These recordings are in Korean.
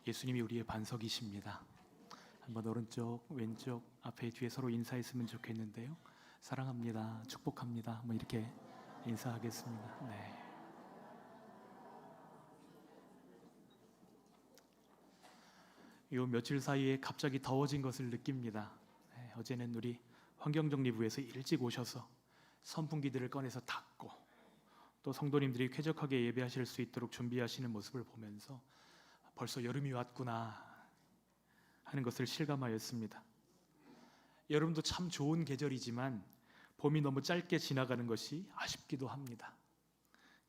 예수님이 우리의 반석이십니다. 한번 오른쪽, 왼쪽, 앞에 뒤에 서로 인사했으면 좋겠는데요. 사랑합니다, 축복합니다, 뭐 이렇게 인사하겠습니다. 네. 요 며칠 사이에 갑자기 더워진 것을 느낍니다. 네, 어제는 우리 환경정리부에서 일찍 오셔서 선풍기들을 꺼내서 닫고 또 성도님들이 쾌적하게 예배하실 수 있도록 준비하시는 모습을 보면서 벌써 여름이 왔구나 하는 것을 실감하였습니다. 여름도 참 좋은 계절이지만 봄이 너무 짧게 지나가는 것이 아쉽기도 합니다.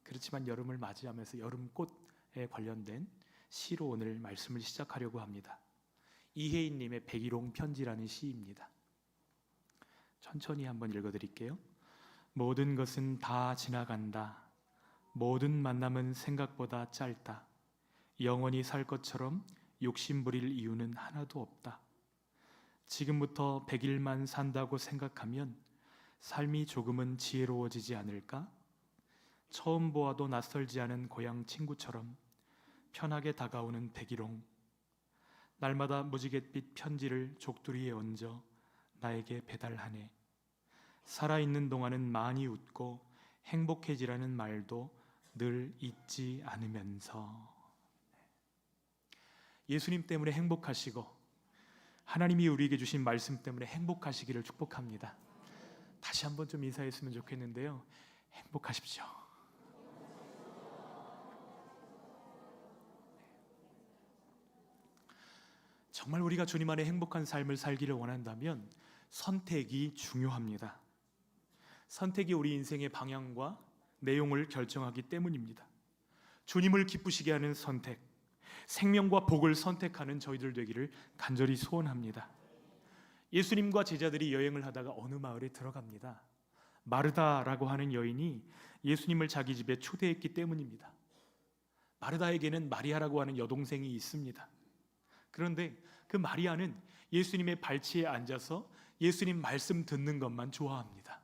그렇지만 여름을 맞이하면서 여름꽃에 관련된 시로 오늘 말씀을 시작하려고 합니다. 이혜인님의 백일홍 편지라는 시입니다. 천천히 한번 읽어드릴게요. 모든 것은 다 지나간다. 모든 만남은 생각보다 짧다. 영원히 살 것처럼 욕심 부릴 이유는 하나도 없다. 지금부터 100일만 산다고 생각하면 삶이 조금은 지혜로워지지 않을까? 처음 보아도 낯설지 않은 고향 친구처럼 편하게 다가오는 백일홍. 날마다 무지갯빛 편지를 족두리에 얹어 나에게 배달하네. 살아있는 동안은 많이 웃고 행복해지라는 말도 늘 잊지 않으면서. 예수님 때문에 행복하시고 하나님이 우리에게 주신 말씀 때문에 행복하시기를 축복합니다. 다시 한번 좀 인사했으면 좋겠는데요. 행복하십시오. 정말 우리가 주님 안에 행복한 삶을 살기를 원한다면 선택이 중요합니다. 선택이 우리 인생의 방향과 내용을 결정하기 때문입니다. 주님을 기쁘시게 하는 선택, 생명과 복을 선택하는 저희들 되기를 간절히 소원합니다. 예수님과 제자들이 여행을 하다가 어느 마을에 들어갑니다. 마르다라고 하는 여인이 예수님을 자기 집에 초대했기 때문입니다. 마르다에게는 마리아라고 하는 여동생이 있습니다. 그런데 그 마리아는 예수님의 발치에 앉아서 예수님 말씀 듣는 것만 좋아합니다.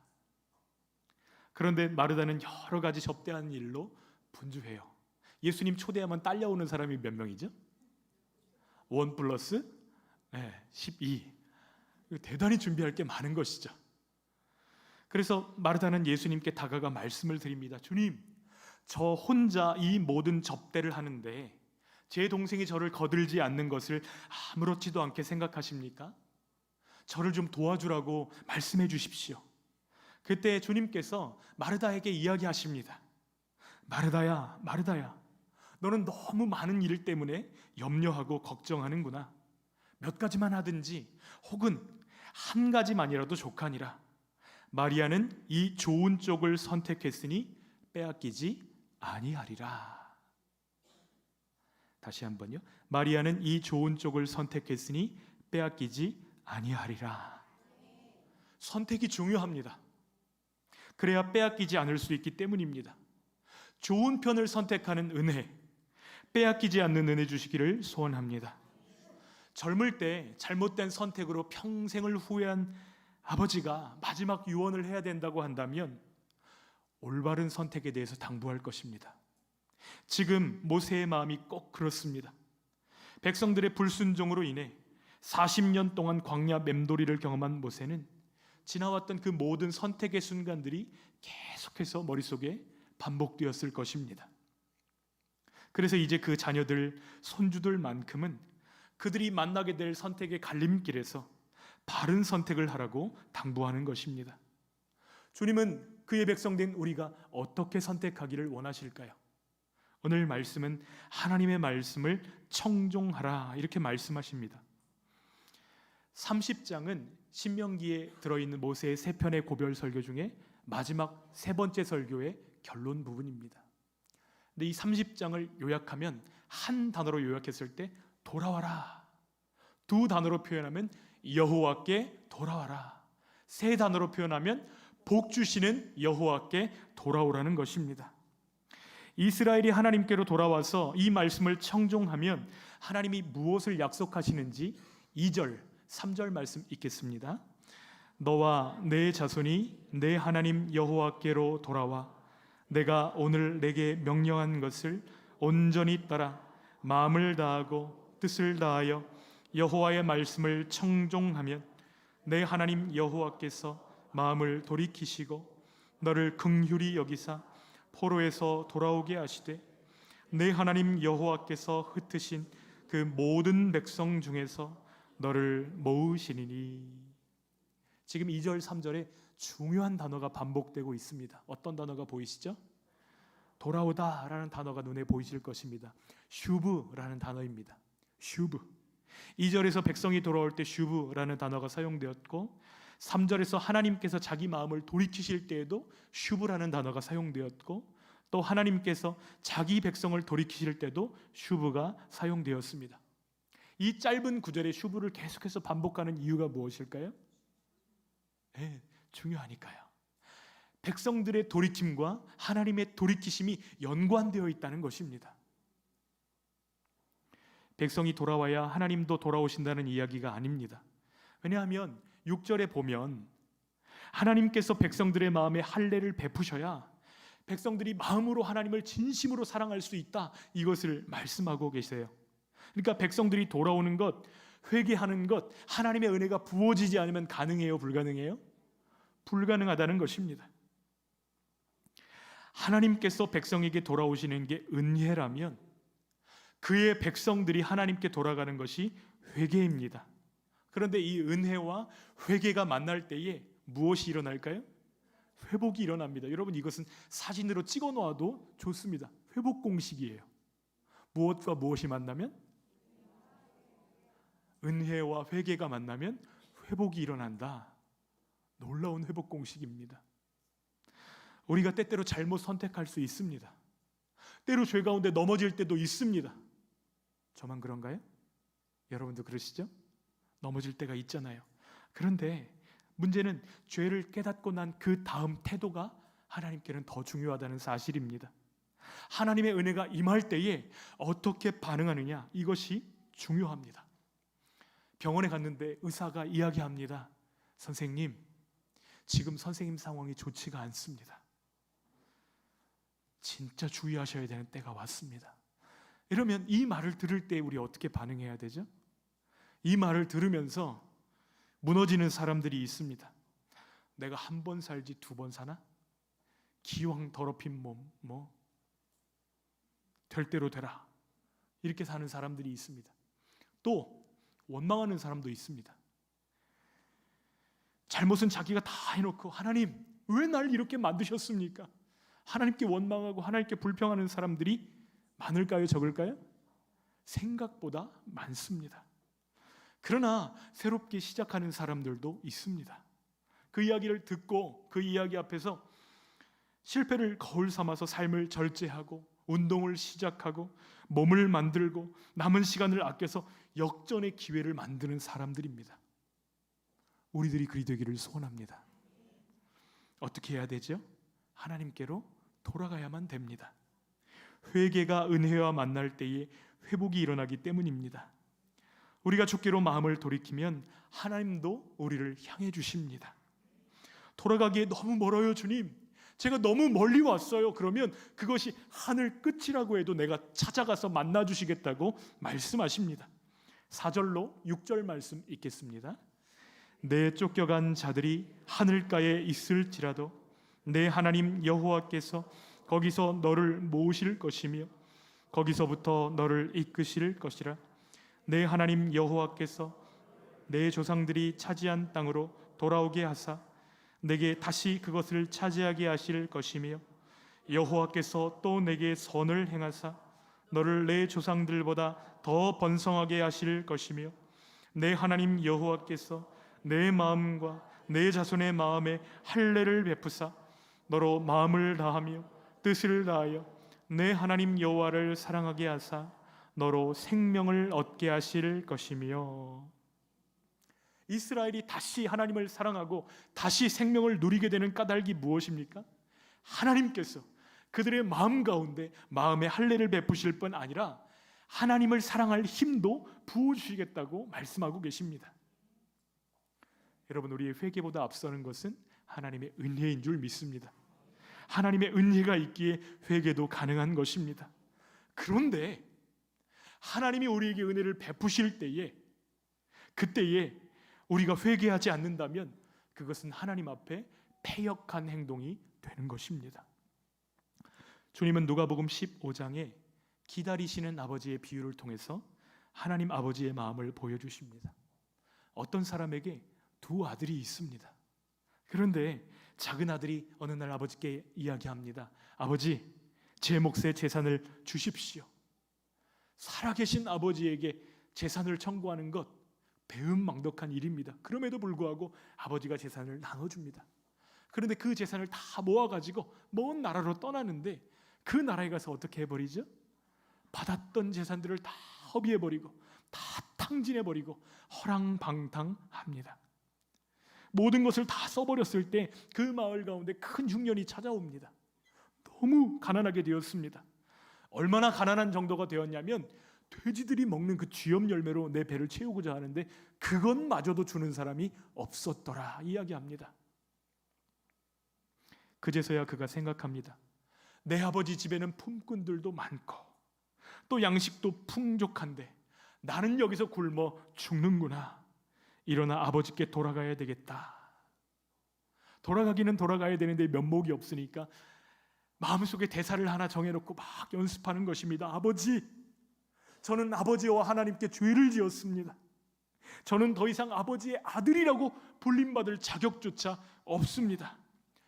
그런데 마르다는 여러 가지 접대하는 일로 분주해요. 예수님 초대하면 딸려오는 사람이 몇 명이죠? 1 플러스 12. 대단히 준비할 게 많은 것이죠. 그래서 마르다는 예수님께 다가가 말씀을 드립니다. 주님, 저 혼자 이 모든 접대를 하는데 제 동생이 저를 거들지 않는 것을 아무렇지도 않게 생각하십니까? 저를 좀 도와주라고 말씀해 주십시오. 그때 주님께서 마르다에게 이야기하십니다. 마르다야, 마르다야, 너는 너무 많은 일 때문에 염려하고 걱정하는구나. 몇 가지만 하든지 혹은 한 가지만이라도 족하니라. 마리아는 이 좋은 쪽을 선택했으니 빼앗기지 아니하리라. 다시 한번요. 마리아는 이 좋은 쪽을 선택했으니 빼앗기지 아니하리라. 선택이 중요합니다. 그래야 빼앗기지 않을 수 있기 때문입니다. 좋은 편을 선택하는 은혜, 빼앗기지 않는 은혜 주시기를 소원합니다. 젊을 때 잘못된 선택으로 평생을 후회한 아버지가 마지막 유언을 해야 된다고 한다면 올바른 선택에 대해서 당부할 것입니다. 지금 모세의 마음이 꼭 그렇습니다. 백성들의 불순종으로 인해 40년 동안 광야 맴돌이를 경험한 모세는 지나왔던 그 모든 선택의 순간들이 계속해서 머릿속에 반복되었을 것입니다. 그래서 이제 그 자녀들, 손주들만큼은 그들이 만나게 될 선택의 갈림길에서 바른 선택을 하라고 당부하는 것입니다. 주님은 그의 백성된 우리가 어떻게 선택하기를 원하실까요? 오늘 말씀은 하나님의 말씀을 청종하라 이렇게 말씀하십니다. 30장은 신명기에 들어있는 모세의 세 편의 고별 설교 중에 마지막 세 번째 설교의 결론 부분입니다. 근데 이 30장을 요약하면 한 단어로 요약했을 때 돌아와라, 두 단어로 표현하면 여호와께 돌아와라, 세 단어로 표현하면 복 주시는 여호와께 돌아오라는 것입니다. 이스라엘이 하나님께로 돌아와서 이 말씀을 청종하면 하나님이 무엇을 약속하시는지 2절, 3절 말씀 읽겠습니다. 너와 내 자손이 내 하나님 여호와께로 돌아와 내가 오늘 내게 명령한 것을 온전히 따라 마음을 다하고 뜻을 다하여 여호와의 말씀을 청종하면 내 하나님 여호와께서 마음을 돌이키시고 너를 긍휼히 여기사 포로에서 돌아오게 하시되 내 하나님 여호와께서 흩으신 그 모든 백성 중에서 너를 모으시리니. 지금 2절 3절에 중요한 단어가 반복되고 있습니다. 어떤 단어가 보이시죠? 돌아오다 라는 단어가 눈에 보이실 것입니다. 슈브라는 단어입니다. 슈브. 2절에서 백성이 돌아올 때 슈브라는 단어가 사용되었고 3절에서 하나님께서 자기 마음을 돌이키실 때에도 슈브라는 단어가 사용되었고 또 하나님께서 자기 백성을 돌이키실 때도 슈브가 사용되었습니다. 이 짧은 구절의 슈브를 계속해서 반복하는 이유가 무엇일까요? 중요하니까요. 백성들의 돌이킴과 하나님의 돌이키심이 연관되어 있다는 것입니다. 백성이 돌아와야 하나님도 돌아오신다는 이야기가 아닙니다. 왜냐하면 6절에 보면 하나님께서 백성들의 마음에 할례를 베푸셔야 백성들이 마음으로 하나님을 진심으로 사랑할 수 있다, 이것을 말씀하고 계세요. 그러니까 백성들이 돌아오는 것, 회개하는 것, 하나님의 은혜가 부어지지 않으면 가능해요? 불가능해요? 불가능하다는 것입니다. 하나님께서 백성에게 돌아오시는 게 은혜라면 그의 백성들이 하나님께 돌아가는 것이 회개입니다. 그런데 이 은혜와 회개가 만날 때에 무엇이 일어날까요? 회복이 일어납니다. 여러분, 이것은 사진으로 찍어 놓아도 좋습니다. 회복 공식이에요. 무엇과 무엇이 만나면? 은혜와 회개가 만나면 회복이 일어난다. 놀라운 회복 공식입니다. 우리가 때때로 잘못 선택할 수 있습니다. 때로 죄 가운데 넘어질 때도 있습니다. 저만 그런가요? 여러분도 그러시죠? 넘어질 때가 있잖아요. 그런데 문제는 죄를 깨닫고 난 그 다음 태도가 하나님께는 더 중요하다는 사실입니다. 하나님의 은혜가 임할 때에 어떻게 반응하느냐, 이것이 중요합니다. 병원에 갔는데 의사가 이야기합니다. 선생님, 지금 선생님 상황이 좋지가 않습니다. 진짜 주의하셔야 되는 때가 왔습니다. 이러면 이 말을 들을 때 우리 어떻게 반응해야 되죠? 이 말을 들으면서 무너지는 사람들이 있습니다. 내가 한 번 살지 두 번 사나? 기왕 더럽힌 몸, 될 대로 되라, 이렇게 사는 사람들이 있습니다. 또 원망하는 사람도 있습니다. 잘못은 자기가 다 해놓고 하나님 왜 날 이렇게 만드셨습니까? 하나님께 원망하고 하나님께 불평하는 사람들이 많을까요? 적을까요? 생각보다 많습니다. 그러나 새롭게 시작하는 사람들도 있습니다. 그 이야기를 듣고 그 이야기 앞에서 실패를 거울 삼아서 삶을 절제하고 운동을 시작하고 몸을 만들고 남은 시간을 아껴서 역전의 기회를 만드는 사람들입니다. 우리들이 그리 되기를 소원합니다. 어떻게 해야 되죠? 하나님께로 돌아가야만 됩니다. 회개가 은혜와 만날 때에 회복이 일어나기 때문입니다. 우리가 주께로 마음을 돌이키면 하나님도 우리를 향해 주십니다. 돌아가기에 너무 멀어요, 주님. 제가 너무 멀리 왔어요. 그러면 그것이 하늘 끝이라고 해도 내가 찾아가서 만나 주시겠다고 말씀하십니다. 4절로 6절 말씀 읽겠습니다. 내 쫓겨간 자들이 하늘가에 있을지라도 내 하나님 여호와께서 거기서 너를 모으실 것이며 거기서부터 너를 이끄실 것이라. 내 하나님 여호와께서 내 조상들이 차지한 땅으로 돌아오게 하사 내게 다시 그것을 차지하게 하실 것이며 여호와께서 또 내게 선을 행하사 너를 내 조상들보다 더 번성하게 하실 것이며 내 하나님 여호와께서 내 마음과 내 자손의 마음에 할례를 베푸사 너로 마음을 다하며 뜻을 다하여 내 하나님 여호와를 사랑하게 하사 너로 생명을 얻게 하실 것이며. 이스라엘이 다시 하나님을 사랑하고 다시 생명을 누리게 되는 까닭이 무엇입니까? 하나님께서 그들의 마음 가운데 마음의 할례를 베푸실 뿐 아니라 하나님을 사랑할 힘도 부어주시겠다고 말씀하고 계십니다. 여러분, 우리의 회개보다 앞서는 것은 하나님의 은혜인 줄 믿습니다. 하나님의 은혜가 있기에 회개도 가능한 것입니다. 그런데 하나님이 우리에게 은혜를 베푸실 때에, 그때에 우리가 회개하지 않는다면 그것은 하나님 앞에 패역한 행동이 되는 것입니다. 주님은 누가복음 15장에 기다리시는 아버지의 비유를 통해서 하나님 아버지의 마음을 보여주십니다. 어떤 사람에게 두 아들이 있습니다. 그런데 작은 아들이 어느 날 아버지께 이야기합니다. 아버지, 제 몫의 재산을 주십시오. 살아계신 아버지에게 재산을 청구하는 것 배은망덕한 일입니다. 그럼에도 불구하고 아버지가 재산을 나눠줍니다. 그런데 그 재산을 다 모아가지고 먼 나라로 떠나는데 그 나라에 가서 어떻게 해버리죠? 받았던 재산들을 다 허비해버리고 다 탕진해버리고 허랑방탕합니다. 모든 것을 다 써버렸을 때 그 마을 가운데 큰 흉년이 찾아옵니다. 너무 가난하게 되었습니다. 얼마나 가난한 정도가 되었냐면 돼지들이 먹는 그 쥐염 열매로 내 배를 채우고자 하는데 그것마저도 주는 사람이 없었더라 이야기합니다. 그제서야 그가 생각합니다. 내 아버지 집에는 품꾼들도 많고 또 양식도 풍족한데 나는 여기서 굶어 죽는구나. 일어나 아버지께 돌아가야 되겠다. 돌아가기는 돌아가야 되는데 면목이 없으니까 마음속에 대사를 하나 정해놓고 막 연습하는 것입니다. 아버지, 저는 아버지와 하나님께 죄를 지었습니다. 저는 더 이상 아버지의 아들이라고 불림받을 자격조차 없습니다.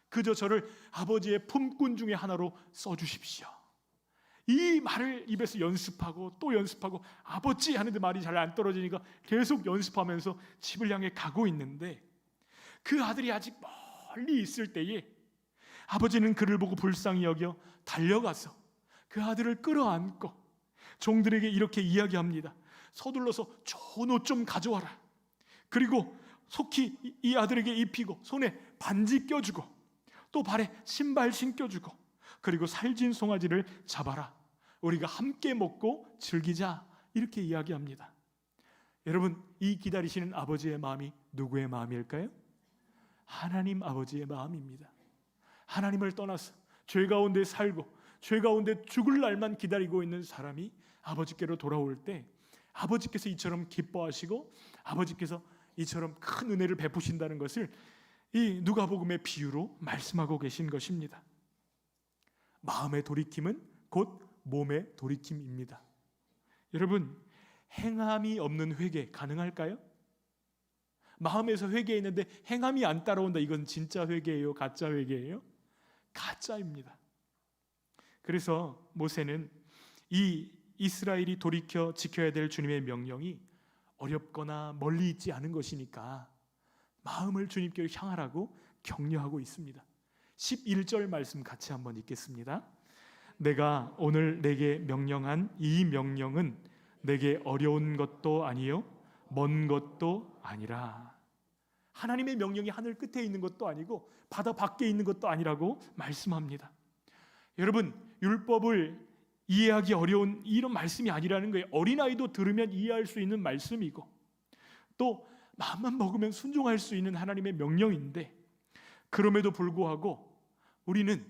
그저 저를 아버지의 품꾼 중에 하나로 써주십시오. 이 말을 입에서 연습하고 또 연습하고 아버지 하는데 말이 잘 안 떨어지니까 계속 연습하면서 집을 향해 가고 있는데 그 아들이 아직 멀리 있을 때에 아버지는 그를 보고 불쌍히 여겨 달려가서 그 아들을 끌어안고 종들에게 이렇게 이야기합니다. 서둘러서 좋은 옷 좀 가져와라. 그리고 속히 이 아들에게 입히고 손에 반지 껴주고 또 발에 신발 신겨주고 그리고 살진 송아지를 잡아라. 우리가 함께 먹고 즐기자. 이렇게 이야기합니다. 여러분, 이 기다리시는 아버지의 마음이 누구의 마음일까요? 하나님 아버지의 마음입니다. 하나님을 떠나서 죄 가운데 살고 죄 가운데 죽을 날만 기다리고 있는 사람이 아버지께로 돌아올 때 아버지께서 이처럼 기뻐하시고 아버지께서 이처럼 큰 은혜를 베푸신다는 것을 이 누가복음의 비유로 말씀하고 계신 것입니다. 마음의 돌이킴은 곧 몸의 돌이킴입니다. 여러분, 행함이 없는 회개 가능할까요? 마음에서 회개했는데 행함이 안 따라온다. 이건 진짜 회개예요? 가짜 회개예요? 가짜입니다. 그래서 모세는 이 이스라엘이 돌이켜 지켜야 될 주님의 명령이 어렵거나 멀리 있지 않은 것이니까 마음을 주님께 향하라고 격려하고 있습니다. 11절 말씀 같이 한번 읽겠습니다. 내가 오늘 내게 명령한 이 명령은 내게 어려운 것도 아니요 먼 것도 아니라. 하나님의 명령이 하늘 끝에 있는 것도 아니고 바다 밖에 있는 것도 아니라고 말씀합니다. 여러분, 율법을 이해하기 어려운 이런 말씀이 아니라는 거예요. 어린아이도 들으면 이해할 수 있는 말씀이고 또 마음만 먹으면 순종할 수 있는 하나님의 명령인데 그럼에도 불구하고 우리는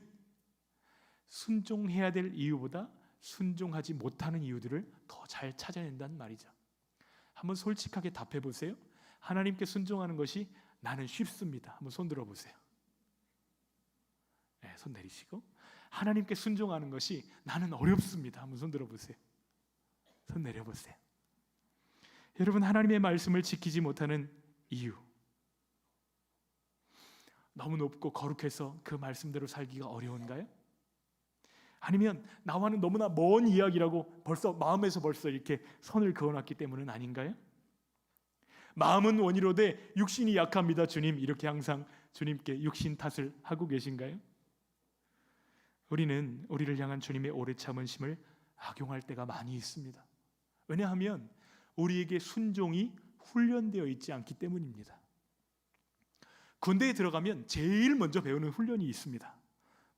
순종해야 될 이유보다 순종하지 못하는 이유들을 더 잘 찾아낸다는 말이죠. 한번 솔직하게 답해 보세요. 하나님께 순종하는 것이 나는 쉽습니다. 한번 손 들어 보세요. 네, 손 내리시고. 하나님께 순종하는 것이 나는 어렵습니다. 한번 손 들어 보세요. 손 내려 보세요. 여러분, 하나님의 말씀을 지키지 못하는 이유, 너무 높고 거룩해서 그 말씀대로 살기가 어려운가요? 아니면 나와는 너무나 먼 이야기라고 마음에서 벌써 이렇게 선을 그어놨기 때문은 아닌가요? 마음은 원이로되 육신이 약합니다. 주님, 이렇게 항상 주님께 육신 탓을 하고 계신가요? 우리는 우리를 향한 주님의 오래 참으심을 악용할 때가 많이 있습니다. 왜냐하면 우리에게 순종이 훈련되어 있지 않기 때문입니다. 군대에 들어가면 제일 먼저 배우는 훈련이 있습니다.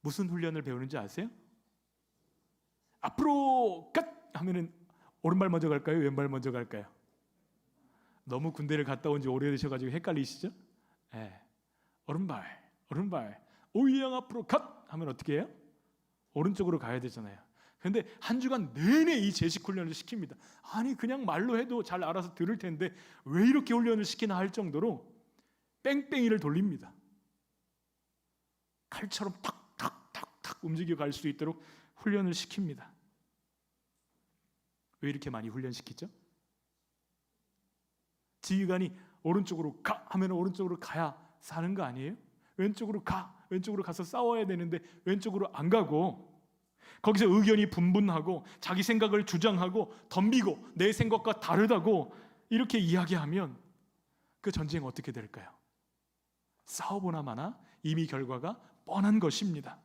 무슨 훈련을 배우는지 아세요? 앞으로 갓 하면은 오른발 먼저 갈까요? 왼발 먼저 갈까요? 너무 군대를 갔다 온 지 오래되셔가지고 헷갈리시죠? 네. 오른발 오이양 앞으로 갓 하면 어떻게 해요? 오른쪽으로 가야 되잖아요. 그런데 한 주간 내내 이 제식 훈련을 시킵니다. 아니 그냥 말로 해도 잘 알아서 들을 텐데 왜 이렇게 훈련을 시키나 할 정도로 뺑뺑이를 돌립니다. 칼처럼 탁탁탁탁 움직여 갈 수 있도록 훈련을 시킵니다. 왜 이렇게 많이 훈련시키죠? 지휘관이 오른쪽으로 가 하면 오른쪽으로 가야 사는 거 아니에요? 왼쪽으로 가서 싸워야 되는데 왼쪽으로 안 가고 거기서 의견이 분분하고 자기 생각을 주장하고 덤비고 내 생각과 다르다고 이렇게 이야기하면 그 전쟁 어떻게 될까요? 싸워보나 마나 이미 결과가 뻔한 것입니다.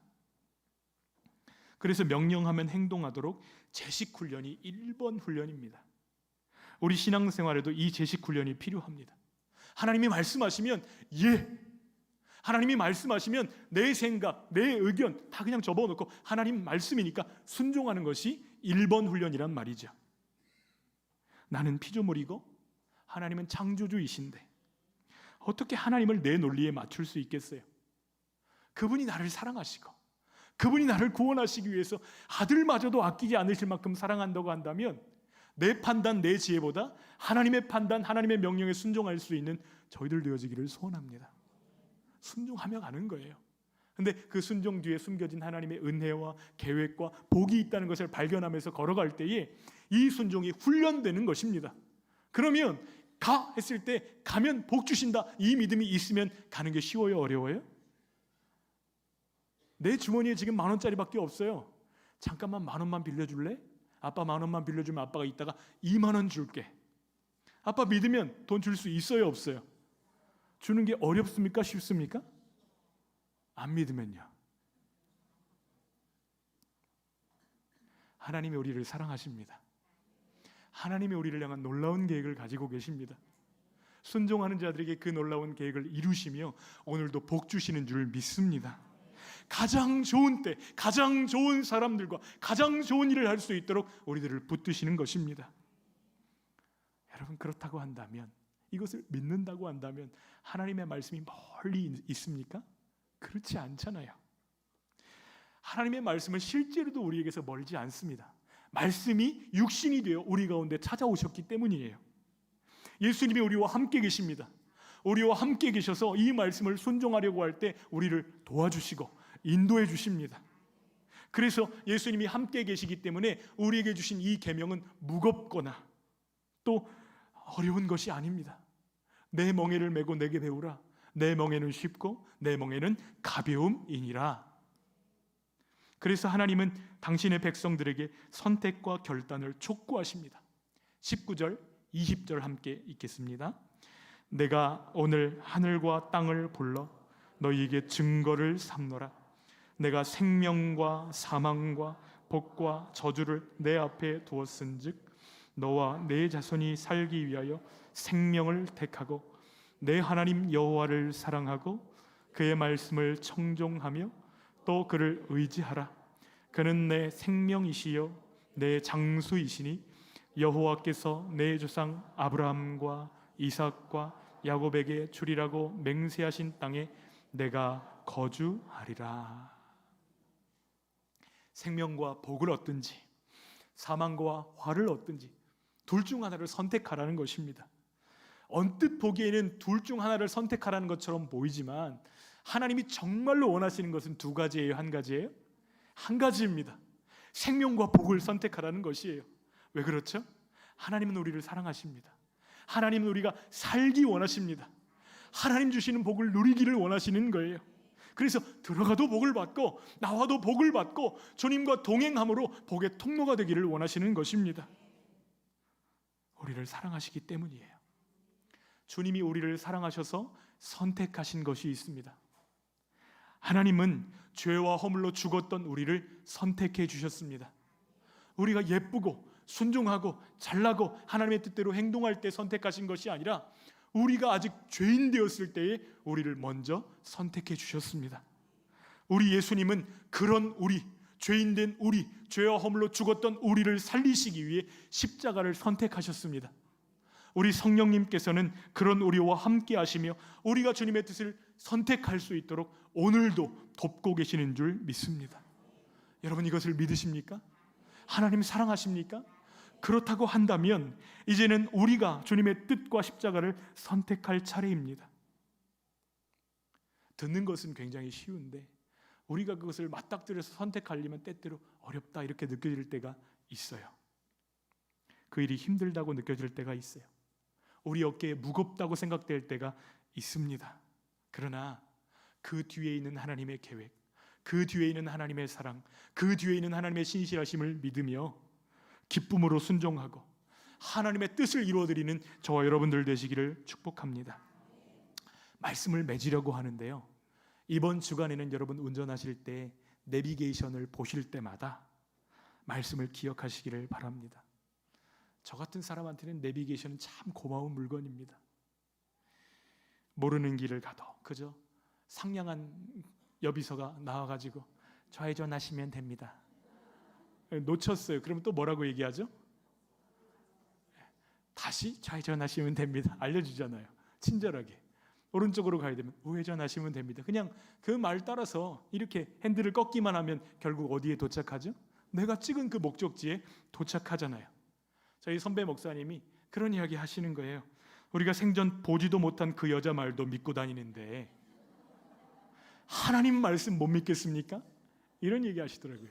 그래서 명령하면 행동하도록 제식 훈련이 1번 훈련입니다. 우리 신앙생활에도 이 제식 훈련이 필요합니다. 하나님이 말씀하시면 예, 하나님이 말씀하시면 내 생각, 내 의견 다 그냥 접어놓고 하나님 말씀이니까 순종하는 것이 1번 훈련이란 말이죠. 나는 피조물이고 하나님은 창조주이신데 어떻게 하나님을 내 논리에 맞출 수 있겠어요? 그분이 나를 사랑하시고 그분이 나를 구원하시기 위해서 아들마저도 아끼지 않으실 만큼 사랑한다고 한다면 내 판단, 내 지혜보다 하나님의 판단, 하나님의 명령에 순종할 수 있는 저희들 되어지기를 소원합니다. 순종하며 가는 거예요. 근데 그 순종 뒤에 숨겨진 하나님의 은혜와 계획과 복이 있다는 것을 발견하면서 걸어갈 때에 이 순종이 훈련되는 것입니다. 그러면 가 했을 때 가면 복 주신다 이 믿음이 있으면 가는 게 쉬워요, 어려워요? 내 주머니에 지금 10,000원짜리밖에 없어요. 잠깐만 10,000원만 빌려줄래? 아빠 10,000원만 빌려주면 아빠가 이따가 20,000원 줄게. 아빠 믿으면 돈 줄 수 있어요, 없어요? 주는 게 어렵습니까? 쉽습니까? 안 믿으면요. 하나님이 우리를 사랑하십니다. 하나님이 우리를 향한 놀라운 계획을 가지고 계십니다. 순종하는 자들에게 그 놀라운 계획을 이루시며 오늘도 복 주시는 줄 믿습니다. 가장 좋은 때, 가장 좋은 사람들과 가장 좋은 일을 할 수 있도록 우리들을 붙드시는 것입니다. 여러분 그렇다고 한다면, 이것을 믿는다고 한다면 하나님의 말씀이 멀리 있습니까? 그렇지 않잖아요. 하나님의 말씀은 실제로도 우리에게서 멀지 않습니다. 말씀이 육신이 되어 우리 가운데 찾아오셨기 때문이에요. 예수님이 우리와 함께 계십니다. 우리와 함께 계셔서 이 말씀을 순종하려고 할 때 우리를 도와주시고 인도해 주십니다. 그래서 예수님이 함께 계시기 때문에 우리에게 주신 이 계명은 무겁거나 또 어려운 것이 아닙니다. 내 멍에를 메고 내게 배우라. 내 멍에는 쉽고 내 멍에는 가벼움이니라. 그래서 하나님은 당신의 백성들에게 선택과 결단을 촉구하십니다. 19절, 20절 함께 읽겠습니다. 내가 오늘 하늘과 땅을 불러 너희에게 증거를 삼노라. 내가 생명과 사망과 복과 저주를 내 앞에 두었은즉 너와 내 자손이 살기 위하여 생명을 택하고 내 하나님 여호와를 사랑하고 그의 말씀을 청종하며 또 그를 의지하라. 그는 내 생명이시요 내 장수이시니 여호와께서 내 조상 아브라함과 이삭과 야곱에게 주리라고 맹세하신 땅에 내가 거주하리라. 생명과 복을 얻든지 사망과 화를 얻든지 둘 중 하나를 선택하라는 것입니다. 언뜻 보기에는 둘 중 하나를 선택하라는 것처럼 보이지만 하나님이 정말로 원하시는 것은 두 가지예요, 한 가지예요? 한 가지입니다. 생명과 복을 선택하라는 것이에요. 왜 그렇죠? 하나님은 우리를 사랑하십니다. 하나님은 우리가 살기 원하십니다. 하나님 주시는 복을 누리기를 원하시는 거예요. 그래서 들어가도 복을 받고 나와도 복을 받고 주님과 동행함으로 복의 통로가 되기를 원하시는 것입니다. 우리를 사랑하시기 때문이에요. 주님이 우리를 사랑하셔서 선택하신 것이 있습니다. 하나님은 죄와 허물로 죽었던 우리를 선택해 주셨습니다. 우리가 예쁘고 순종하고 잘나고 하나님의 뜻대로 행동할 때 선택하신 것이 아니라 우리가 아직 죄인 되었을 때에 우리를 먼저 선택해 주셨습니다. 우리 예수님은 그런 우리, 죄인 된 우리, 죄와 허물로 죽었던 우리를 살리시기 위해 십자가를 선택하셨습니다. 우리 성령님께서는 그런 우리와 함께 하시며 우리가 주님의 뜻을 선택할 수 있도록 오늘도 돕고 계시는 줄 믿습니다. 여러분 이것을 믿으십니까? 하나님 사랑하십니까? 그렇다고 한다면 이제는 우리가 주님의 뜻과 십자가를 선택할 차례입니다. 듣는 것은 굉장히 쉬운데 우리가 그것을 맞닥뜨려서 선택하려면 때때로 어렵다 이렇게 느껴질 때가 있어요. 그 일이 힘들다고 느껴질 때가 있어요. 우리 어깨에 무겁다고 생각될 때가 있습니다. 그러나 그 뒤에 있는 하나님의 계획, 그 뒤에 있는 하나님의 사랑, 그 뒤에 있는 하나님의 신실하심을 믿으며 기쁨으로 순종하고 하나님의 뜻을 이루어드리는 저와 여러분들 되시기를 축복합니다. 말씀을 맺으려고 하는데요, 이번 주간에는 여러분 운전하실 때 내비게이션을 보실 때마다 말씀을 기억하시기를 바랍니다. 저 같은 사람한테는 내비게이션은 참 고마운 물건입니다. 모르는 길을 가도 그저 상냥한 여비서가 나와가지고 좌회전하시면 됩니다. 놓쳤어요. 그러면 또 뭐라고 얘기하죠? 다시 좌회전하시면 됩니다. 알려주잖아요. 친절하게. 오른쪽으로 가야 되면 우회전하시면 됩니다. 그냥 그 말 따라서 이렇게 핸들을 꺾기만 하면 결국 어디에 도착하죠? 내가 찍은 그 목적지에 도착하잖아요. 저희 선배 목사님이 그런 이야기 하시는 거예요. 우리가 생전 보지도 못한 그 여자 말도 믿고 다니는데 하나님 말씀 못 믿겠습니까? 이런 얘기 하시더라고요.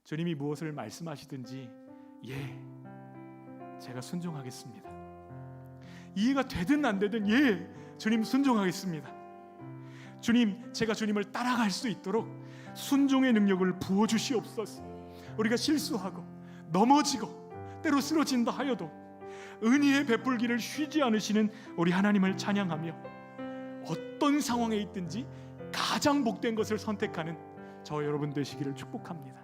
주님이 무엇을 말씀하시든지 제가 순종하겠습니다. 이해가 되든 안 되든 주님 순종하겠습니다. 주님, 제가 주님을 따라갈 수 있도록 순종의 능력을 부어주시옵소서. 우리가 실수하고 넘어지고 때로 쓰러진다 하여도 은혜의 베풀기를 쉬지 않으시는 우리 하나님을 찬양하며 어떤 상황에 있든지 가장 복된 것을 선택하는 저 여러분 되시기를 축복합니다.